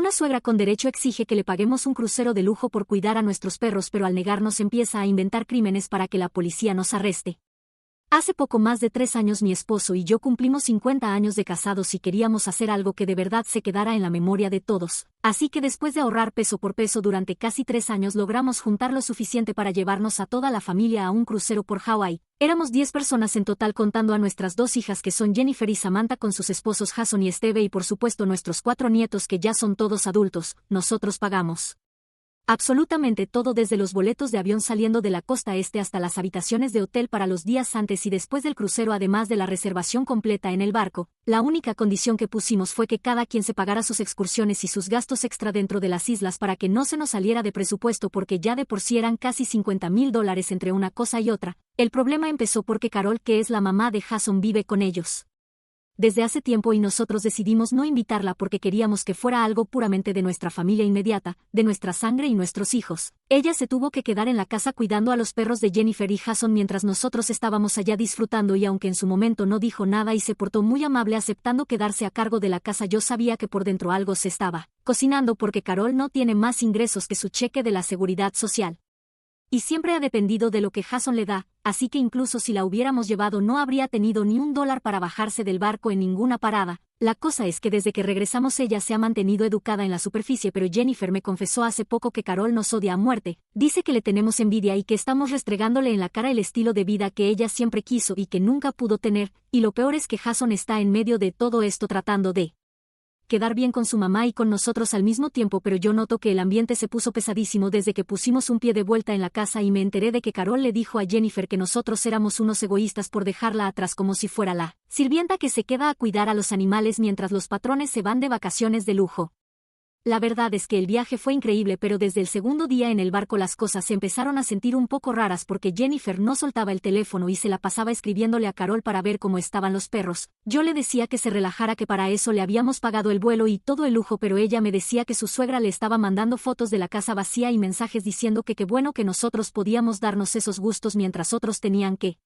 Una suegra con derecho exige que le paguemos un crucero de lujo por cuidar a nuestros perros, pero al negarnos empieza a inventar crímenes para que la policía nos arreste. Hace poco más de 3 años mi esposo y yo cumplimos 50 años de casados y queríamos hacer algo que de verdad se quedara en la memoria de todos. Así que después de ahorrar peso por peso durante casi 3 años logramos juntar lo suficiente para llevarnos a toda la familia a un crucero por Hawái. Éramos 10 personas en total contando a nuestras 2 hijas que son Jennifer y Samantha con sus esposos Jason y Steve y por supuesto nuestros 4 nietos que ya son todos adultos. Nosotros pagamos absolutamente todo, desde los boletos de avión saliendo de la costa este hasta las habitaciones de hotel para los días antes y después del crucero, además de la reservación completa en el barco. La única condición que pusimos fue que cada quien se pagara sus excursiones y sus gastos extra dentro de las islas para que no se nos saliera de presupuesto, porque ya de por sí eran casi $50,000 entre una cosa y otra. El problema empezó porque Carol, que es la mamá de Jason, vive con ellos desde hace tiempo y nosotros decidimos no invitarla porque queríamos que fuera algo puramente de nuestra familia inmediata, de nuestra sangre y nuestros hijos. Ella se tuvo que quedar en la casa cuidando a los perros de Jennifer y Jason mientras nosotros estábamos allá disfrutando, y aunque en su momento no dijo nada y se portó muy amable aceptando quedarse a cargo de la casa, yo sabía que por dentro algo se estaba cocinando, porque Carol no tiene más ingresos que su cheque de la seguridad social. Y siempre ha dependido de lo que Jason le da, así que incluso si la hubiéramos llevado no habría tenido ni $1 para bajarse del barco en ninguna parada. La cosa es que desde que regresamos ella se ha mantenido educada en la superficie, pero Jennifer me confesó hace poco que Carol nos odia a muerte. Dice que le tenemos envidia y que estamos restregándole en la cara el estilo de vida que ella siempre quiso y que nunca pudo tener, y lo peor es que Jason está en medio de todo esto tratando de quedar bien con su mamá y con nosotros al mismo tiempo, pero yo noto que el ambiente se puso pesadísimo desde que pusimos un pie de vuelta en la casa y me enteré de que Carol le dijo a Jennifer que nosotros éramos unos egoístas por dejarla atrás, como si fuera la sirvienta que se queda a cuidar a los animales mientras los patrones se van de vacaciones de lujo. La verdad es que el viaje fue increíble, pero desde el segundo día en el barco las cosas se empezaron a sentir un poco raras porque Jennifer no soltaba el teléfono y se la pasaba escribiéndole a Carol para ver cómo estaban los perros. Yo le decía que se relajara, que para eso le habíamos pagado el vuelo y todo el lujo, pero ella me decía que su suegra le estaba mandando fotos de la casa vacía y mensajes diciendo que qué bueno que nosotros podíamos darnos esos gustos mientras otros tenían que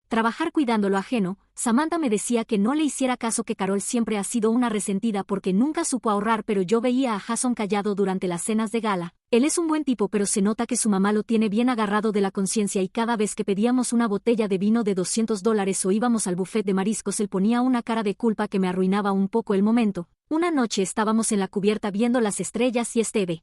trabajar cuidando lo ajeno. Samantha me decía que no le hiciera caso, que Carol siempre ha sido una resentida porque nunca supo ahorrar, pero yo veía a Jason callado durante las cenas de gala. Él es un buen tipo, pero se nota que su mamá lo tiene bien agarrado de la conciencia y cada vez que pedíamos una botella de vino de $200 o íbamos al buffet de mariscos él ponía una cara de culpa que me arruinaba un poco el momento. Una noche estábamos en la cubierta viendo las estrellas y Steve,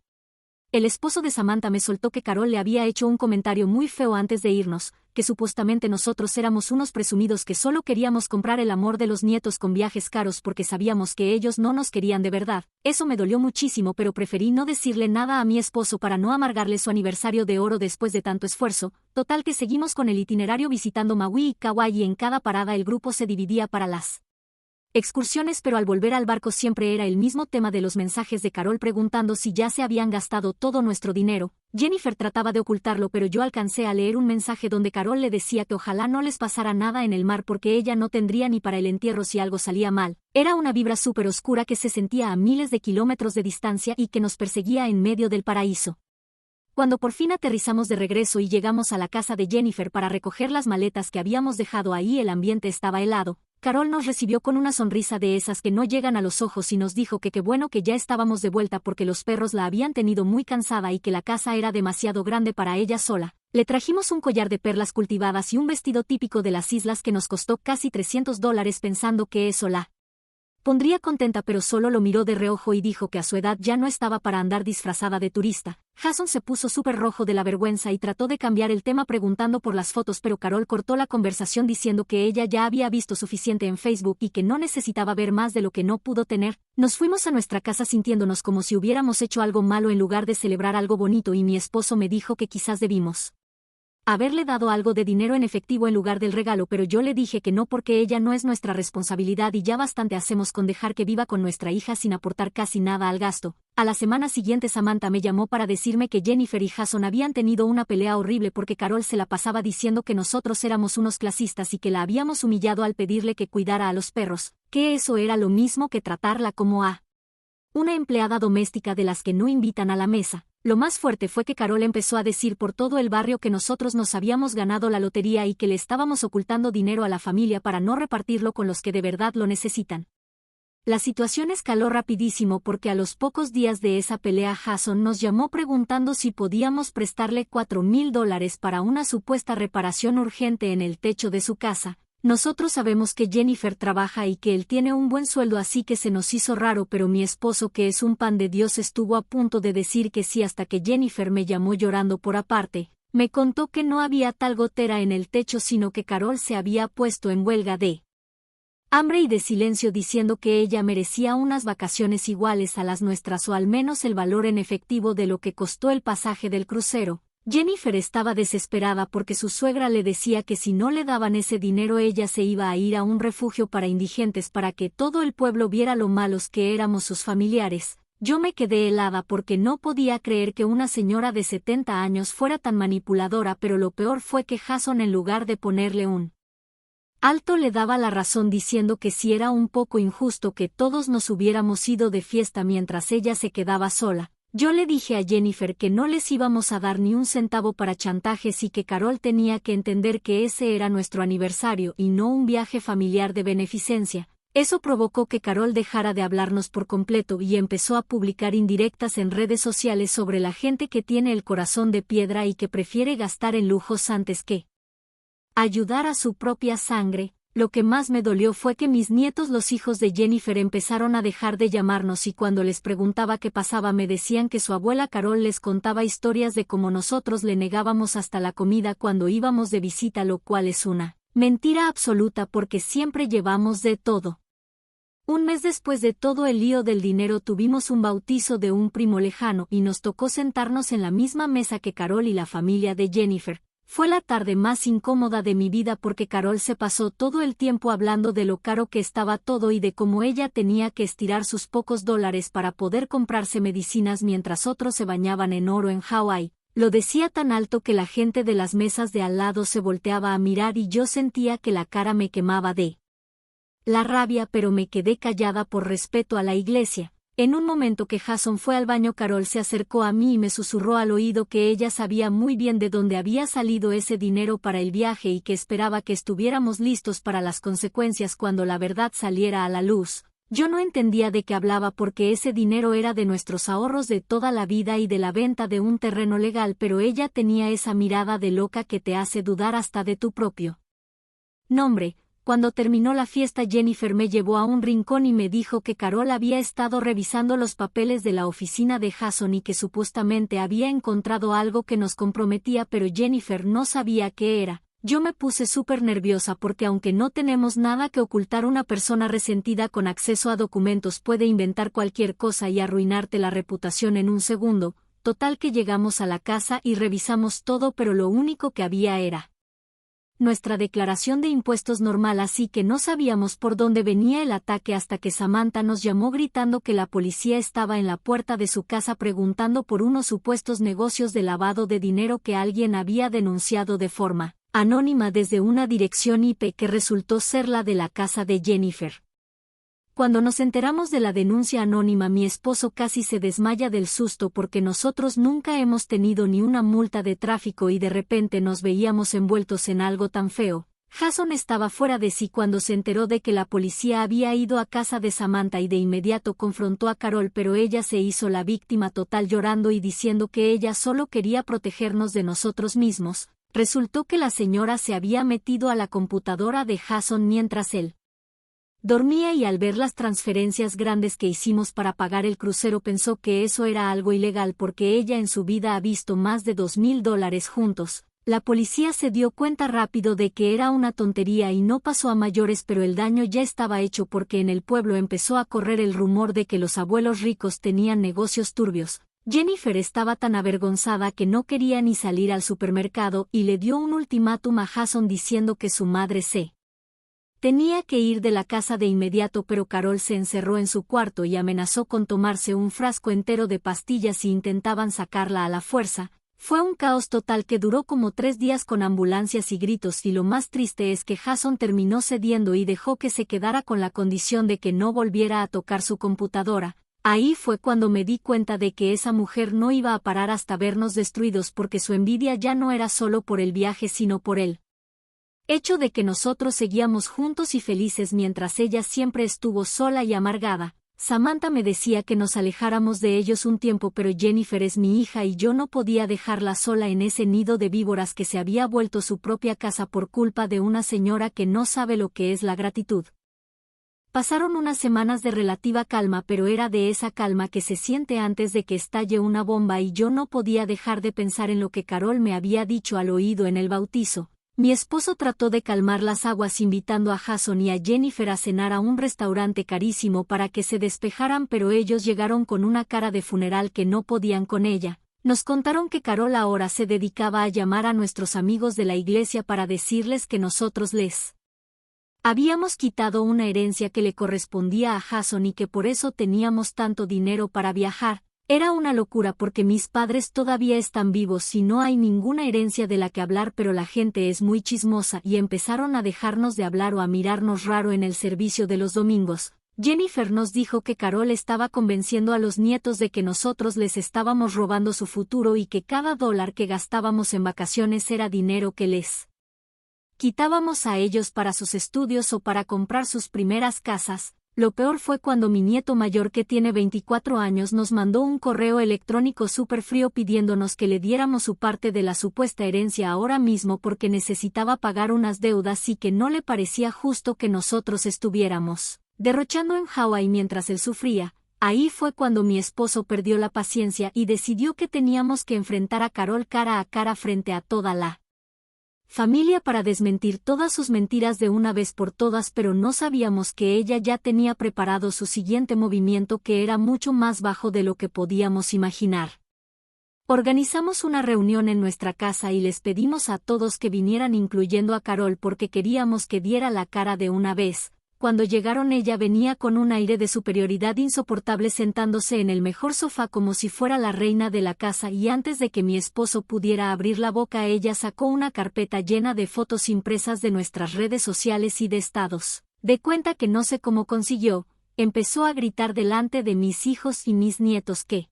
el esposo de Samantha, me soltó que Carol le había hecho un comentario muy feo antes de irnos, que supuestamente nosotros éramos unos presumidos que solo queríamos comprar el amor de los nietos con viajes caros porque sabíamos que ellos no nos querían de verdad. Eso me dolió muchísimo, pero preferí no decirle nada a mi esposo para no amargarle su aniversario de oro después de tanto esfuerzo. Total que seguimos con el itinerario visitando Maui y Kauai y en cada parada el grupo se dividía para las excursiones, pero al volver al barco siempre era el mismo tema de los mensajes de Carol preguntando si ya se habían gastado todo nuestro dinero. Jennifer trataba de ocultarlo, pero yo alcancé a leer un mensaje donde Carol le decía que ojalá no les pasara nada en el mar porque ella no tendría ni para el entierro si algo salía mal. Era una vibra súper oscura que se sentía a miles de kilómetros de distancia y que nos perseguía en medio del paraíso. Cuando por fin aterrizamos de regreso y llegamos a la casa de Jennifer para recoger las maletas que habíamos dejado ahí, el ambiente estaba helado. Carol nos recibió con una sonrisa de esas que no llegan a los ojos y nos dijo que qué bueno que ya estábamos de vuelta porque los perros la habían tenido muy cansada y que la casa era demasiado grande para ella sola. Le trajimos un collar de perlas cultivadas y un vestido típico de las islas que nos costó casi $300 pensando que eso la pondría contenta, pero solo lo miró de reojo y dijo que a su edad ya no estaba para andar disfrazada de turista. Jason se puso súper rojo de la vergüenza y trató de cambiar el tema preguntando por las fotos, pero Carol cortó la conversación diciendo que ella ya había visto suficiente en Facebook y que no necesitaba ver más de lo que no pudo tener. Nos fuimos a nuestra casa sintiéndonos como si hubiéramos hecho algo malo en lugar de celebrar algo bonito, y mi esposo me dijo que quizás debimos haberle dado algo de dinero en efectivo en lugar del regalo, pero yo le dije que no porque ella no es nuestra responsabilidad y ya bastante hacemos con dejar que viva con nuestra hija sin aportar casi nada al gasto. A la semana siguiente Samantha me llamó para decirme que Jennifer y Jason habían tenido una pelea horrible porque Carol se la pasaba diciendo que nosotros éramos unos clasistas y que la habíamos humillado al pedirle que cuidara a los perros, que eso era lo mismo que tratarla como a una empleada doméstica de las que no invitan a la mesa. Lo más fuerte fue que Carol empezó a decir por todo el barrio que nosotros nos habíamos ganado la lotería y que le estábamos ocultando dinero a la familia para no repartirlo con los que de verdad lo necesitan. La situación escaló rapidísimo porque a los pocos días de esa pelea Jason nos llamó preguntando si podíamos prestarle $4,000 para una supuesta reparación urgente en el techo de su casa. Nosotros sabemos que Jennifer trabaja y que él tiene un buen sueldo, así que se nos hizo raro, pero mi esposo, que es un pan de Dios, estuvo a punto de decir que sí hasta que Jennifer me llamó llorando por aparte. Me contó que no había tal gotera en el techo, sino que Carol se había puesto en huelga de hambre y de silencio, diciendo que ella merecía unas vacaciones iguales a las nuestras, o al menos el valor en efectivo de lo que costó el pasaje del crucero. Jennifer estaba desesperada porque su suegra le decía que si no le daban ese dinero ella se iba a ir a un refugio para indigentes para que todo el pueblo viera lo malos que éramos sus familiares. Yo me quedé helada porque no podía creer que una señora de 70 años fuera tan manipuladora, pero lo peor fue que Jason, en lugar de ponerle un alto, le daba la razón diciendo que sí era un poco injusto que todos nos hubiéramos ido de fiesta mientras ella se quedaba sola. Yo le dije a Jennifer que no les íbamos a dar ni un centavo para chantajes y que Carol tenía que entender que ese era nuestro aniversario y no un viaje familiar de beneficencia. Eso provocó que Carol dejara de hablarnos por completo y empezó a publicar indirectas en redes sociales sobre la gente que tiene el corazón de piedra y que prefiere gastar en lujos antes que ayudar a su propia sangre. Lo que más me dolió fue que mis nietos, los hijos de Jennifer, empezaron a dejar de llamarnos, y cuando les preguntaba qué pasaba me decían que su abuela Carol les contaba historias de cómo nosotros le negábamos hasta la comida cuando íbamos de visita, lo cual es una mentira absoluta porque siempre llevamos de todo. Un mes después de todo el lío del dinero tuvimos un bautizo de un primo lejano y nos tocó sentarnos en la misma mesa que Carol y la familia de Jennifer. Fue la tarde más incómoda de mi vida porque Carol se pasó todo el tiempo hablando de lo caro que estaba todo y de cómo ella tenía que estirar sus pocos dólares para poder comprarse medicinas mientras otros se bañaban en oro en Hawái. Lo decía tan alto que la gente de las mesas de al lado se volteaba a mirar y yo sentía que la cara me quemaba de la rabia, pero me quedé callada por respeto a la iglesia. En un momento que Jason fue al baño, Carol se acercó a mí y me susurró al oído que ella sabía muy bien de dónde había salido ese dinero para el viaje y que esperaba que estuviéramos listos para las consecuencias cuando la verdad saliera a la luz. Yo no entendía de qué hablaba porque ese dinero era de nuestros ahorros de toda la vida y de la venta de un terreno legal, pero ella tenía esa mirada de loca que te hace dudar hasta de tu propio nombre. Cuando terminó la fiesta, Jennifer me llevó a un rincón y me dijo que Carol había estado revisando los papeles de la oficina de Jason y que supuestamente había encontrado algo que nos comprometía, pero Jennifer no sabía qué era. Yo me puse súper nerviosa porque aunque no tenemos nada que ocultar, una persona resentida con acceso a documentos puede inventar cualquier cosa y arruinarte la reputación en un segundo. Total que llegamos a la casa y revisamos todo, pero lo único que había era nuestra declaración de impuestos normal, así que no sabíamos por dónde venía el ataque hasta que Samantha nos llamó gritando que la policía estaba en la puerta de su casa preguntando por unos supuestos negocios de lavado de dinero que alguien había denunciado de forma anónima desde una dirección IP que resultó ser la de la casa de Jennifer. Cuando nos enteramos de la denuncia anónima, mi esposo casi se desmaya del susto porque nosotros nunca hemos tenido ni una multa de tráfico y de repente nos veíamos envueltos en algo tan feo. Jason estaba fuera de sí cuando se enteró de que la policía había ido a casa de Samantha y de inmediato confrontó a Carol, pero ella se hizo la víctima total, llorando y diciendo que ella solo quería protegernos de nosotros mismos. Resultó que la señora se había metido a la computadora de Jason mientras él dormía y al ver las transferencias grandes que hicimos para pagar el crucero pensó que eso era algo ilegal porque ella en su vida ha visto más de $2,000 juntos. La policía se dio cuenta rápido de que era una tontería y no pasó a mayores, pero el daño ya estaba hecho porque en el pueblo empezó a correr el rumor de que los abuelos ricos tenían negocios turbios. Jennifer estaba tan avergonzada que no quería ni salir al supermercado y le dio un ultimátum a Jason diciendo que su madre se tenía que ir de la casa de inmediato, pero Carol se encerró en su cuarto y amenazó con tomarse un frasco entero de pastillas si intentaban sacarla a la fuerza. Fue un caos total que duró como 3 días con ambulancias y gritos, y lo más triste es que Jason terminó cediendo y dejó que se quedara con la condición de que no volviera a tocar su computadora. Ahí fue cuando me di cuenta de que esa mujer no iba a parar hasta vernos destruidos porque su envidia ya no era solo por el viaje sino por él. hecho de que nosotros seguíamos juntos y felices mientras ella siempre estuvo sola y amargada. Samantha me decía que nos alejáramos de ellos un tiempo, pero Jennifer es mi hija y yo no podía dejarla sola en ese nido de víboras que se había vuelto su propia casa por culpa de una señora que no sabe lo que es la gratitud. Pasaron unas semanas de relativa calma, pero era de esa calma que se siente antes de que estalle una bomba, y yo no podía dejar de pensar en lo que Carol me había dicho al oído en el bautizo. Mi esposo trató de calmar las aguas invitando a Jason y a Jennifer a cenar a un restaurante carísimo para que se despejaran, pero ellos llegaron con una cara de funeral que no podían con ella. Nos contaron que Carol ahora se dedicaba a llamar a nuestros amigos de la iglesia para decirles que nosotros les habíamos quitado una herencia que le correspondía a Jason y que por eso teníamos tanto dinero para viajar. Era una locura porque mis padres todavía están vivos y no hay ninguna herencia de la que hablar, pero la gente es muy chismosa y empezaron a dejarnos de hablar o a mirarnos raro en el servicio de los domingos. Jennifer nos dijo que Carol estaba convenciendo a los nietos de que nosotros les estábamos robando su futuro y que cada dólar que gastábamos en vacaciones era dinero que les quitábamos a ellos para sus estudios o para comprar sus primeras casas. Lo peor fue cuando mi nieto mayor, que tiene 24 años, nos mandó un correo electrónico súper frío pidiéndonos que le diéramos su parte de la supuesta herencia ahora mismo porque necesitaba pagar unas deudas y que no le parecía justo que nosotros estuviéramos derrochando en Hawái mientras él sufría. Ahí fue cuando mi esposo perdió la paciencia y decidió que teníamos que enfrentar a Carol cara a cara frente a toda la familia para desmentir todas sus mentiras de una vez por todas, pero no sabíamos que ella ya tenía preparado su siguiente movimiento, que era mucho más bajo de lo que podíamos imaginar. Organizamos una reunión en nuestra casa y les pedimos a todos que vinieran, incluyendo a Carol, porque queríamos que diera la cara de una vez. Cuando llegaron, ella venía con un aire de superioridad insoportable, sentándose en el mejor sofá como si fuera la reina de la casa, y antes de que mi esposo pudiera abrir la boca, ella sacó una carpeta llena de fotos impresas de nuestras redes sociales y de estados de cuenta que no sé cómo consiguió. Empezó a gritar delante de mis hijos y mis nietos que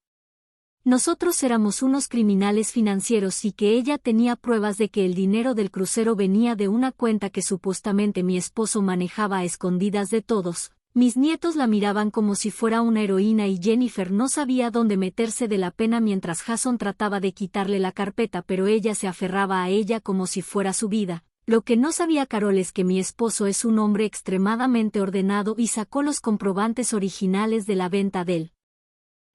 nosotros éramos unos criminales financieros y que ella tenía pruebas de que el dinero del crucero venía de una cuenta que supuestamente mi esposo manejaba a escondidas de todos. Mis nietos la miraban como si fuera una heroína y Jennifer no sabía dónde meterse de la pena mientras Jason trataba de quitarle la carpeta, pero ella se aferraba a ella como si fuera su vida. Lo que no sabía Carol es que mi esposo es un hombre extremadamente ordenado y sacó los comprobantes originales de la venta del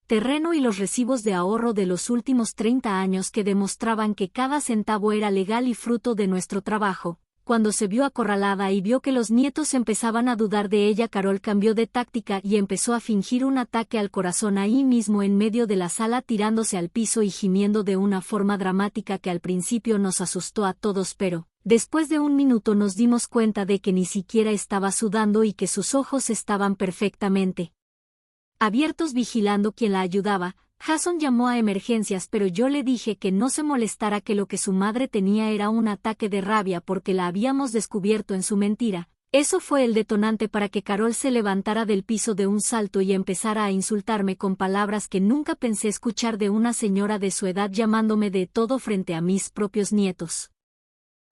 terreno y los recibos de ahorro de los últimos 30 años que demostraban que cada centavo era legal y fruto de nuestro trabajo. Cuando se vio acorralada y vio que los nietos empezaban a dudar de ella, Carol cambió de táctica y empezó a fingir un ataque al corazón ahí mismo en medio de la sala, tirándose al piso y gimiendo de una forma dramática que al principio nos asustó a todos, pero después de un minuto nos dimos cuenta de que ni siquiera estaba sudando y que sus ojos estaban perfectamente abiertos vigilando quien la ayudaba. Jason llamó a emergencias, pero yo le dije que no se molestara, que lo que su madre tenía era un ataque de rabia porque la habíamos descubierto en su mentira. Eso fue el detonante para que Carol se levantara del piso de un salto y empezara a insultarme con palabras que nunca pensé escuchar de una señora de su edad, llamándome de todo frente a mis propios nietos.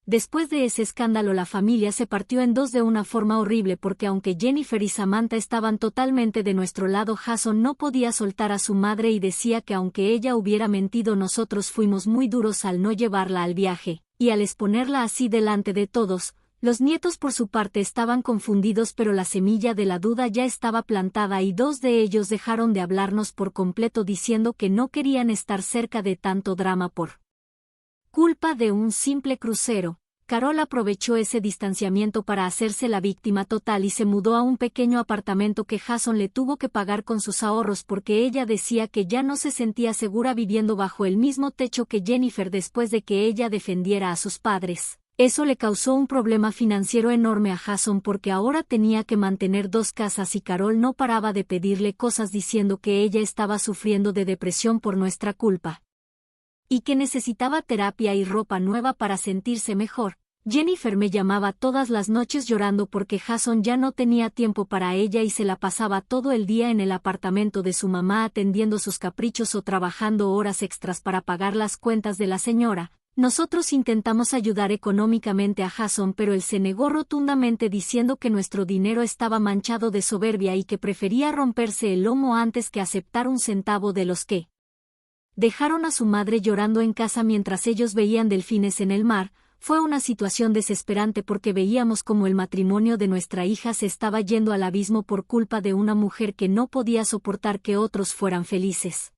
Después de ese escándalo, la familia se partió en dos de una forma horrible porque aunque Jennifer y Samantha estaban totalmente de nuestro lado, Jason no podía soltar a su madre y decía que aunque ella hubiera mentido, nosotros fuimos muy duros al no llevarla al viaje, y al exponerla así delante de todos. Los nietos por su parte estaban confundidos, pero la semilla de la duda ya estaba plantada y dos de ellos dejaron de hablarnos por completo diciendo que no querían estar cerca de tanto drama por culpa de un simple crucero. Carol aprovechó ese distanciamiento para hacerse la víctima total y se mudó a un pequeño apartamento que Jason le tuvo que pagar con sus ahorros porque ella decía que ya no se sentía segura viviendo bajo el mismo techo que Jennifer después de que ella defendiera a sus padres. Eso le causó un problema financiero enorme a Jason porque ahora tenía que mantener dos casas y Carol no paraba de pedirle cosas diciendo que ella estaba sufriendo de depresión por nuestra culpa y que necesitaba terapia y ropa nueva para sentirse mejor. Jennifer me llamaba todas las noches llorando porque Jason ya no tenía tiempo para ella y se la pasaba todo el día en el apartamento de su mamá atendiendo sus caprichos o trabajando horas extras para pagar las cuentas de la señora. Nosotros intentamos ayudar económicamente a Jason, pero él se negó rotundamente diciendo que nuestro dinero estaba manchado de soberbia y que prefería romperse el lomo antes que aceptar un centavo de los que dejaron a su madre llorando en casa mientras ellos veían delfines en el mar. Fue una situación desesperante porque veíamos como el matrimonio de nuestra hija se estaba yendo al abismo por culpa de una mujer que no podía soportar que otros fueran felices.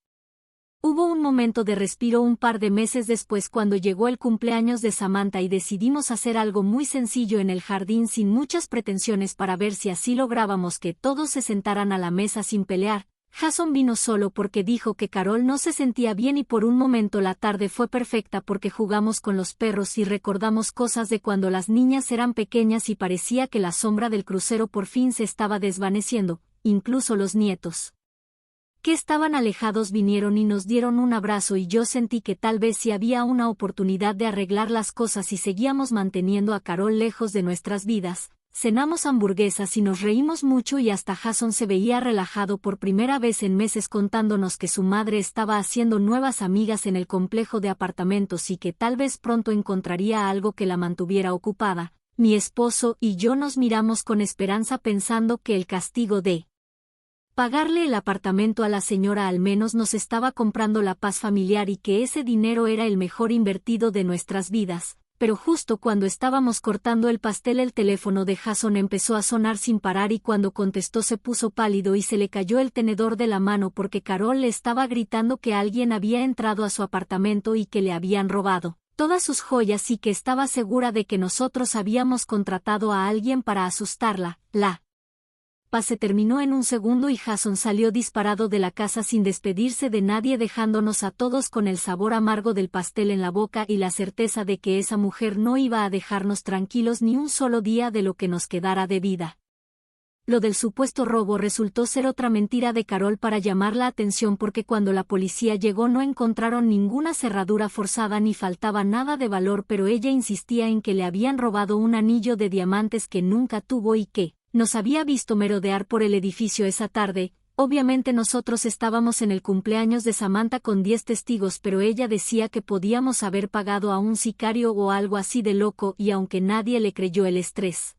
Hubo un momento de respiro un par de meses después cuando llegó el cumpleaños de Samantha y decidimos hacer algo muy sencillo en el jardín sin muchas pretensiones para ver si así lográbamos que todos se sentaran a la mesa sin pelear. Jason vino solo porque dijo que Carol no se sentía bien y por un momento la tarde fue perfecta porque jugamos con los perros y recordamos cosas de cuando las niñas eran pequeñas y parecía que la sombra del crucero por fin se estaba desvaneciendo, incluso los nietos que estaban alejados vinieron y nos dieron un abrazo y yo sentí que tal vez si había una oportunidad de arreglar las cosas y seguíamos manteniendo a Carol lejos de nuestras vidas. Cenamos hamburguesas y nos reímos mucho y hasta Jason se veía relajado por primera vez en meses contándonos que su madre estaba haciendo nuevas amigas en el complejo de apartamentos y que tal vez pronto encontraría algo que la mantuviera ocupada. Mi esposo y yo nos miramos con esperanza pensando que el castigo de pagarle el apartamento a la señora al menos nos estaba comprando la paz familiar y que ese dinero era el mejor invertido de nuestras vidas. Pero justo cuando estábamos cortando el pastel el teléfono de Jason empezó a sonar sin parar y cuando contestó se puso pálido y se le cayó el tenedor de la mano porque Carol le estaba gritando que alguien había entrado a su apartamento y que le habían robado todas sus joyas y que estaba segura de que nosotros habíamos contratado a alguien para asustarla. La paz se terminó en un segundo y Jason salió disparado de la casa sin despedirse de nadie dejándonos a todos con el sabor amargo del pastel en la boca y la certeza de que esa mujer no iba a dejarnos tranquilos ni un solo día de lo que nos quedara de vida. Lo del supuesto robo resultó ser otra mentira de Carol para llamar la atención porque cuando la policía llegó no encontraron ninguna cerradura forzada ni faltaba nada de valor, pero ella insistía en que le habían robado un anillo de diamantes que nunca tuvo y que nos había visto merodear por el edificio esa tarde. Obviamente nosotros estábamos en el cumpleaños de Samantha con 10 testigos, pero ella decía que podíamos haber pagado a un sicario o algo así de loco y aunque nadie le creyó, el estrés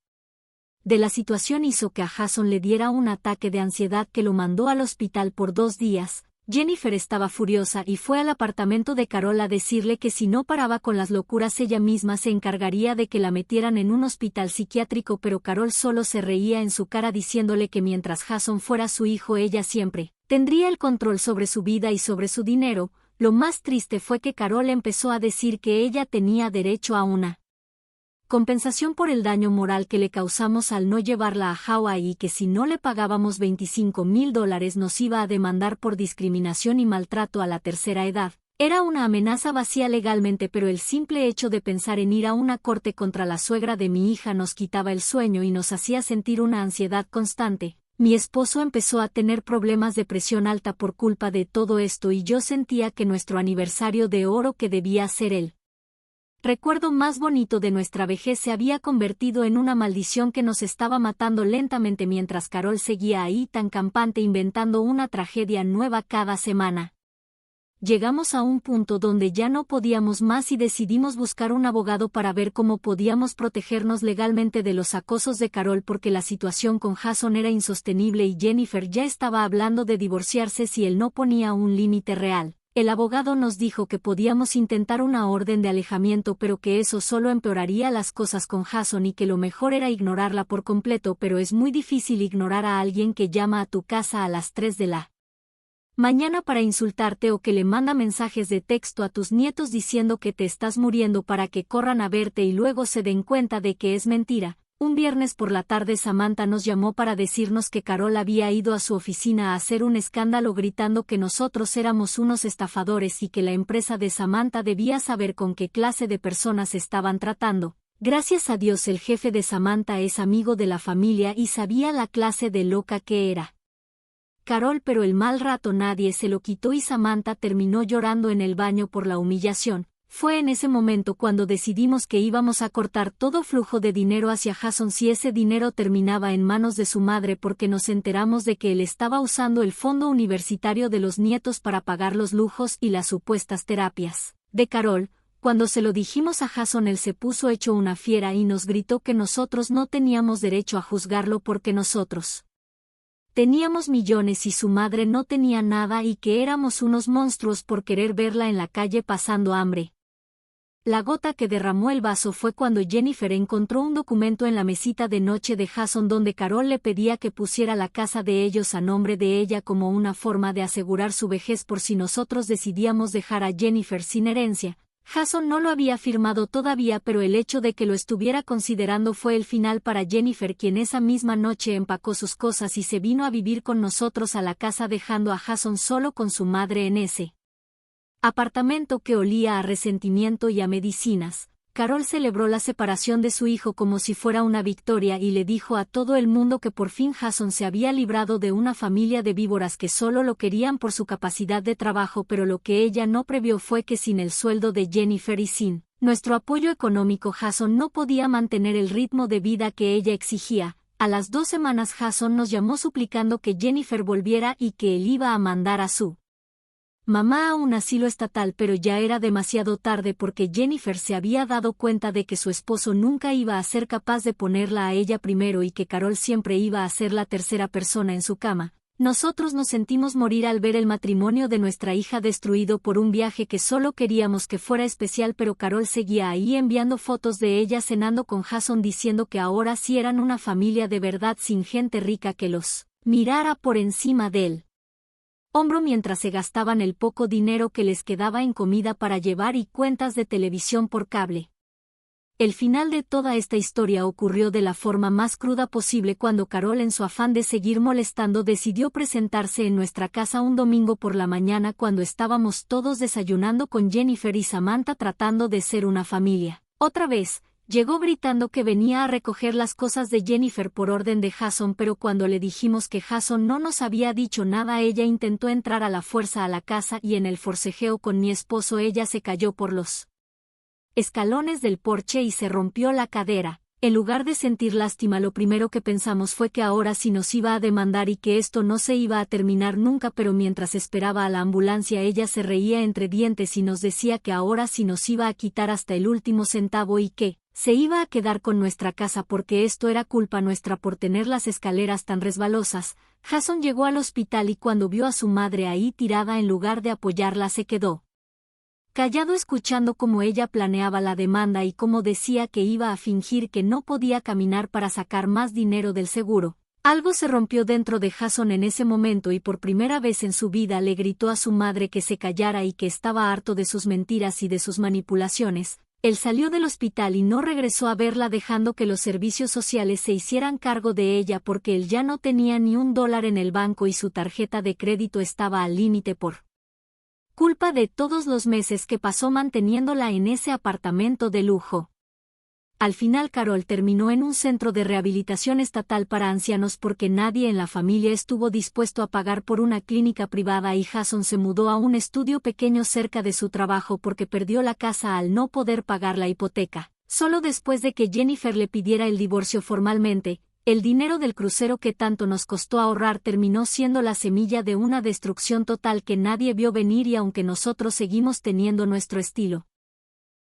de la situación hizo que a Jason le diera un ataque de ansiedad que lo mandó al hospital por 2 días. Jennifer estaba furiosa y fue al apartamento de Carol a decirle que si no paraba con las locuras ella misma se encargaría de que la metieran en un hospital psiquiátrico, pero Carol solo se reía en su cara diciéndole que mientras Jason fuera su hijo ella siempre tendría el control sobre su vida y sobre su dinero. Lo más triste fue que Carol empezó a decir que ella tenía derecho a una compensación por el daño moral que le causamos al no llevarla a Hawái y que si no le pagábamos $25,000 nos iba a demandar por discriminación y maltrato a la tercera edad. Era una amenaza vacía legalmente, pero el simple hecho de pensar en ir a una corte contra la suegra de mi hija nos quitaba el sueño y nos hacía sentir una ansiedad constante. Mi esposo empezó a tener problemas de presión alta por culpa de todo esto y yo sentía que nuestro aniversario de oro, que debía ser el recuerdo más bonito de nuestra vejez, se había convertido en una maldición que nos estaba matando lentamente mientras Carol seguía ahí tan campante inventando una tragedia nueva cada semana. Llegamos a un punto donde ya no podíamos más y decidimos buscar un abogado para ver cómo podíamos protegernos legalmente de los acosos de Carol porque la situación con Jason era insostenible y Jennifer ya estaba hablando de divorciarse si él no ponía un límite real. El abogado nos dijo que podíamos intentar una orden de alejamiento, pero que eso solo empeoraría las cosas con Jason y que lo mejor era ignorarla por completo, pero es muy difícil ignorar a alguien que llama a tu casa a las 3 de la mañana para insultarte o que le manda mensajes de texto a tus nietos diciendo que te estás muriendo para que corran a verte y luego se den cuenta de que es mentira. Un viernes por la tarde Samantha nos llamó para decirnos que Carol había ido a su oficina a hacer un escándalo gritando que nosotros éramos unos estafadores y que la empresa de Samantha debía saber con qué clase de personas estaban tratando. Gracias a Dios el jefe de Samantha es amigo de la familia y sabía la clase de loca que era Carol, pero el mal rato nadie se lo quitó y Samantha terminó llorando en el baño por la humillación. Fue en ese momento cuando decidimos que íbamos a cortar todo flujo de dinero hacia Jason si ese dinero terminaba en manos de su madre, porque nos enteramos de que él estaba usando el fondo universitario de los nietos para pagar los lujos y las supuestas terapias de Carol. Cuando se lo dijimos a Jason, él se puso hecho una fiera y nos gritó que nosotros no teníamos derecho a juzgarlo porque nosotros teníamos millones y su madre no tenía nada y que éramos unos monstruos por querer verla en la calle pasando hambre. La gota que derramó el vaso fue cuando Jennifer encontró un documento en la mesita de noche de Jason donde Carol le pedía que pusiera la casa de ellos a nombre de ella como una forma de asegurar su vejez por si nosotros decidíamos dejar a Jennifer sin herencia. Jason no lo había firmado todavía, pero el hecho de que lo estuviera considerando fue el final para Jennifer, quien esa misma noche empacó sus cosas y se vino a vivir con nosotros a la casa dejando a Jason solo con su madre en ese apartamento que olía a resentimiento y a medicinas. Carol celebró la separación de su hijo como si fuera una victoria y le dijo a todo el mundo que por fin Jason se había librado de una familia de víboras que solo lo querían por su capacidad de trabajo, pero lo que ella no previó fue que sin el sueldo de Jennifer y sin nuestro apoyo económico Jason no podía mantener el ritmo de vida que ella exigía. A las 2 semanas Jason nos llamó suplicando que Jennifer volviera y que él iba a mandar a su mamá a un asilo estatal, pero ya era demasiado tarde porque Jennifer se había dado cuenta de que su esposo nunca iba a ser capaz de ponerla a ella primero y que Carol siempre iba a ser la tercera persona en su cama. Nosotros nos sentimos morir al ver el matrimonio de nuestra hija destruido por un viaje que solo queríamos que fuera especial, pero Carol seguía ahí enviando fotos de ella cenando con Jason diciendo que ahora sí eran una familia de verdad sin gente rica que los mirara por encima de él hombro mientras se gastaban el poco dinero que les quedaba en comida para llevar y cuentas de televisión por cable. El final de toda esta historia ocurrió de la forma más cruda posible cuando Carol, en su afán de seguir molestando, decidió presentarse en nuestra casa un domingo por la mañana cuando estábamos todos desayunando con Jennifer y Samantha tratando de ser una familia. Otra vez, llegó gritando que venía a recoger las cosas de Jennifer por orden de Jason, pero cuando le dijimos que Jason no nos había dicho nada, ella intentó entrar a la fuerza a la casa y en el forcejeo con mi esposo ella se cayó por los escalones del porche y se rompió la cadera. En lugar de sentir lástima, lo primero que pensamos fue que ahora sí nos iba a demandar y que esto no se iba a terminar nunca, pero mientras esperaba a la ambulancia ella se reía entre dientes y nos decía que ahora sí nos iba a quitar hasta el último centavo y que se iba a quedar con nuestra casa porque esto era culpa nuestra por tener las escaleras tan resbalosas. Jason llegó al hospital y cuando vio a su madre ahí tirada en lugar de apoyarla se quedó callado escuchando cómo ella planeaba la demanda y cómo decía que iba a fingir que no podía caminar para sacar más dinero del seguro. Algo se rompió dentro de Jason en ese momento y por primera vez en su vida le gritó a su madre que se callara y que estaba harto de sus mentiras y de sus manipulaciones. Él salió del hospital y no regresó a verla, dejando que los servicios sociales se hicieran cargo de ella porque él ya no tenía ni $1 en el banco y su tarjeta de crédito estaba al límite por culpa de todos los meses que pasó manteniéndola en ese apartamento de lujo. Al final Carol terminó en un centro de rehabilitación estatal para ancianos porque nadie en la familia estuvo dispuesto a pagar por una clínica privada y Jason se mudó a un estudio pequeño cerca de su trabajo porque perdió la casa al no poder pagar la hipoteca. Solo después de que Jennifer le pidiera el divorcio formalmente, el dinero del crucero que tanto nos costó ahorrar terminó siendo la semilla de una destrucción total que nadie vio venir, y aunque nosotros seguimos teniendo nuestro estilo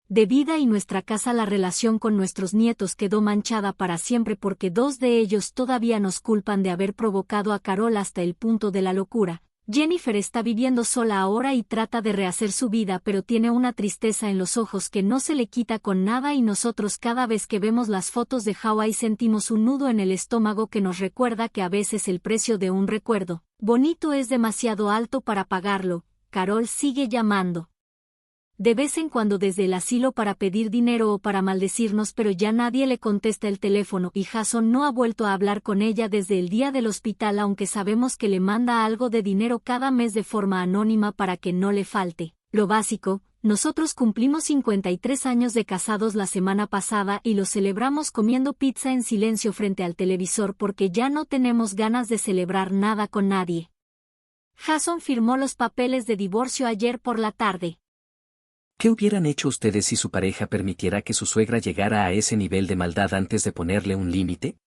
de vida y nuestra casa, la relación con nuestros nietos quedó manchada para siempre porque 2 de ellos todavía nos culpan de haber provocado a Carol hasta el punto de la locura. Jennifer está viviendo sola ahora y trata de rehacer su vida, pero tiene una tristeza en los ojos que no se le quita con nada y nosotros cada vez que vemos las fotos de Hawái sentimos un nudo en el estómago que nos recuerda que a veces el precio de un recuerdo bonito es demasiado alto para pagarlo. Carol sigue llamando de vez en cuando desde el asilo para pedir dinero o para maldecirnos, pero ya nadie le contesta el teléfono y Jason no ha vuelto a hablar con ella desde el día del hospital, aunque sabemos que le manda algo de dinero cada mes de forma anónima para que no le falte lo básico. Nosotros cumplimos 53 años de casados la semana pasada y lo celebramos comiendo pizza en silencio frente al televisor porque ya no tenemos ganas de celebrar nada con nadie. Jason firmó los papeles de divorcio ayer por la tarde. ¿Qué hubieran hecho ustedes si su pareja permitiera que su suegra llegara a ese nivel de maldad antes de ponerle un límite?